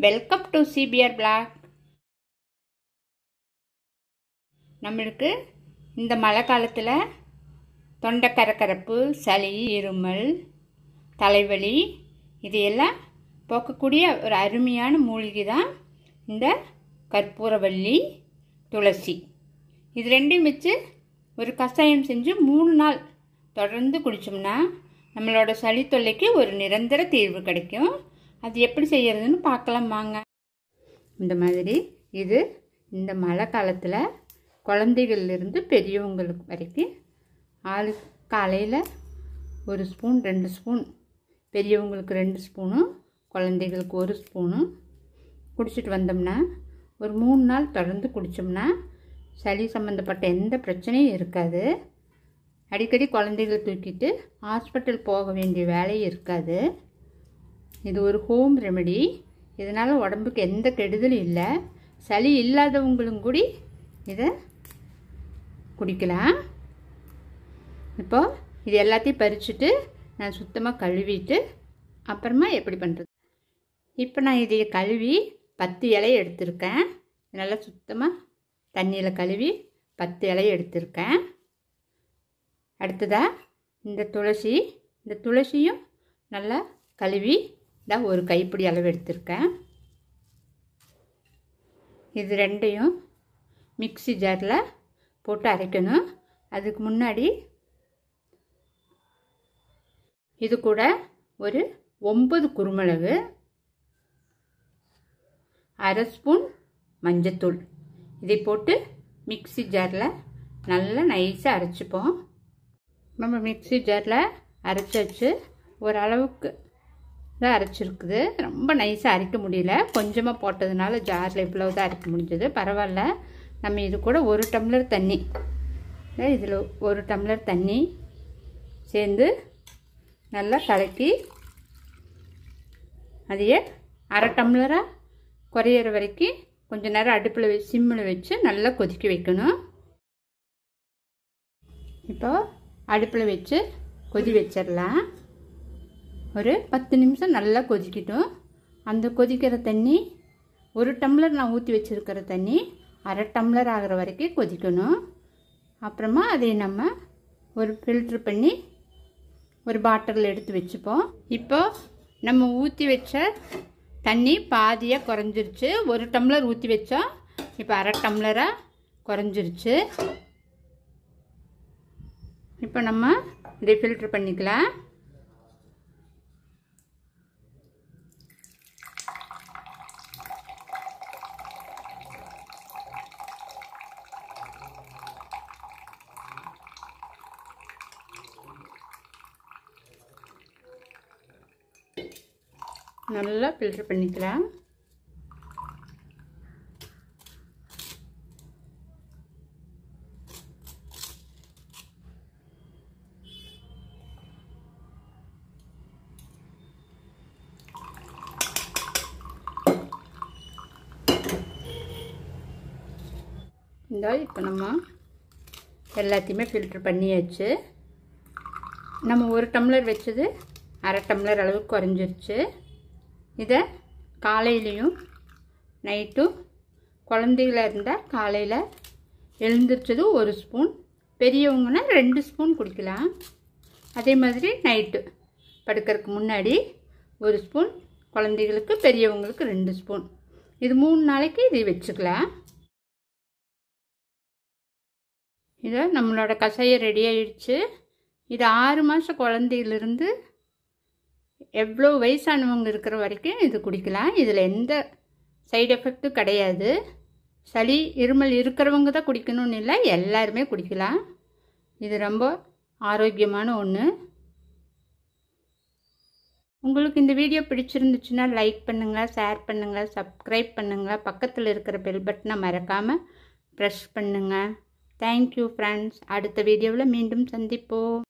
Welcome to CPR black. நம்மளுக்கு இந்த மழை காலத்தில் தொண்டை கரகரப்பு, சளி, இருமல், தலைவலி இதையெல்லாம் போக்கக்கூடிய ஒரு அருமையான மூலிகை தான் இந்த கற்பூரவள்ளி, துளசி. இது ரெண்டையும் வச்சு ஒரு கஷாயம் செஞ்சு 3 நாள் தொடர்ந்து குடித்தோம்னா நம்மளோட சளி தொல்லைக்கு ஒரு நிரந்தர தீர்வு கிடைக்கும். அது எப்படி செய்யறதுன்னு பார்க்கலாம் வாங்க. இந்த மாதிரி இது இந்த மழை காலத்தில் குழந்தைகள்லேருந்து பெரியவங்களுக்கு வரைக்கும் ஆளு காலையில் 1 ஸ்பூன் 2 ஸ்பூன், பெரியவங்களுக்கு 2 ஸ்பூனும் குழந்தைகளுக்கு 1 ஸ்பூனும் குடிச்சிட்டு வந்தோம்னா ஒரு 3 நாள் தொடர்ந்து குடித்தோம்னா சளி சம்மந்தப்பட்ட எந்த பிரச்சனையும் இருக்காது. அடிக்கடி குழந்தைகள் தூக்கிட்டு ஹாஸ்பிட்டல் போக வேண்டிய வேலையும் இருக்காது. இது ஒரு ஹோம் ரெமெடி. இதனால் உடம்புக்கு எந்த கெடுதலும் இல்லை. சளி இல்லாதவங்களும் கூட இதை குடிக்கலாம். இப்போது இது எல்லாத்தையும் பறிச்சுட்டு நான் சுத்தமாக கழுவிட்டு அப்புறமா எப்படி பண்ணுறது. இப்போ நான் இதை கழுவி 10 இலை எடுத்திருக்கேன். நல்லா சுத்தமாக தண்ணியில் கழுவி 10 இலை எடுத்திருக்கேன். அடுத்ததாக இந்த துளசியும் நல்லா கழுவி தான் ஒரு கைப்பிடி அளவு எடுத்திருக்கேன். இது ரெண்டையும் மிக்ஸி ஜாரில் போட்டு அரைக்கணும். அதுக்கு முன்னாடி இது கூட ஒரு 9 குருமிளகு, 1/2 ஸ்பூன் மஞ்சத்தூள் இதை போட்டு மிக்ஸி ஜாரில் நல்லா நைஸாக அரைச்சிப்போம். நம்ம மிக்ஸி ஜாரில் அரைச்சாச்சு. ஓரளவுக்கு தான் அரைச்சிருக்குது. ரொம்ப நைஸாக அரைக்க முடியல. கொஞ்சமாக போட்டதுனால ஜாரில் இவ்வளவு தான் அரைக்க முடிஞ்சது. பரவாயில்ல. நம்ம இது கூட 1 டம்ளர் தண்ணி, இதில் 1 டம்ளர் தண்ணி சேர்ந்து நல்லா கலக்கி அதையே 1/2 டம்ளராக குறையிற வரைக்கும் கொஞ்சம் நேரம் அடுப்பில் சிம்மில் வச்சு நல்லா கொதிக்க வைக்கணும். இப்போ அடுப்பில் வச்சு கொதி வச்சிடலாம். ஒரு 10 நிமிஷம் நல்லா கொதிக்கட்டும். அந்த கொதிக்கிற தண்ணி 1 டம்ளர் நான் ஊற்றி வச்சுருக்கிற தண்ணி 1/2 டம்ளர் ஆகிற வரைக்கும் கொதிக்கணும். அப்புறமா அதை நம்ம ஒரு ஃபில்ட்ரு பண்ணி ஒரு பாட்டிலில் எடுத்து வச்சுப்போம். இப்போ நம்ம ஊற்றி வச்ச தண்ணி பாதியாக குறைஞ்சிருச்சு. 1 டம்ளர் ஊற்றி வச்சா இப்போ 1/2 டம்ளராக குறைஞ்சிருச்சு. இப்போ நம்ம இதை ஃபில்ட்ரு பண்ணிக்கலாம். நல்லா ஃபில்ட்ரு பண்ணிக்கலாம். இப்போ நம்ம எல்லாத்தையுமே ஃபில்ட்ரு பண்ணியாச்சு. நம்ம 1 டம்ளர் வச்சது 1/2 டம்ளர் அளவுக்கு குறைஞ்சிருச்சு. இதை காலையிலையும் நைட்டும், குழந்தைகளாக இருந்தால் காலையில் எழுந்திரிச்சது 1 ஸ்பூன், பெரியவங்கன்னா 2 ஸ்பூன் குடிக்கலாம். அதே மாதிரி நைட்டு படுக்கிறதுக்கு முன்னாடி 1 ஸ்பூன், குழந்தைகளுக்கு பெரியவங்களுக்கு 2 ஸ்பூன். இது 3 நாளைக்கு இதை வச்சுக்கலாம். இதை நம்மளோட கஷாயம் ரெடி ஆயிடுச்சு. இது 6 மாதம் குழந்தையிலிருந்து எவ்வளோ வயசானவங்க இருக்கிற வரைக்கும் இது குடிக்கலாம். இதில் எந்த சைடு எஃபெக்டும் கிடையாது. சளி இருமல் இருக்கிறவங்க தான் குடிக்கணும்னு இல்லை, எல்லாருமே குடிக்கலாம். இது ரொம்ப ஆரோக்கியமான ஒன்று. உங்களுக்கு இந்த வீடியோ பிடிச்சிருந்துச்சுன்னா லைக் பண்ணுங்கள், ஷேர் பண்ணுங்கள், சப்ஸ்கிரைப் பண்ணுங்கள். பக்கத்தில் இருக்கிற பெல் பட்டனை மறக்காமல் ப்ரெஸ் பண்ணுங்கள். Thank you friends. அடுத்த வீடியோவில் மீண்டும் சந்திப்போம்.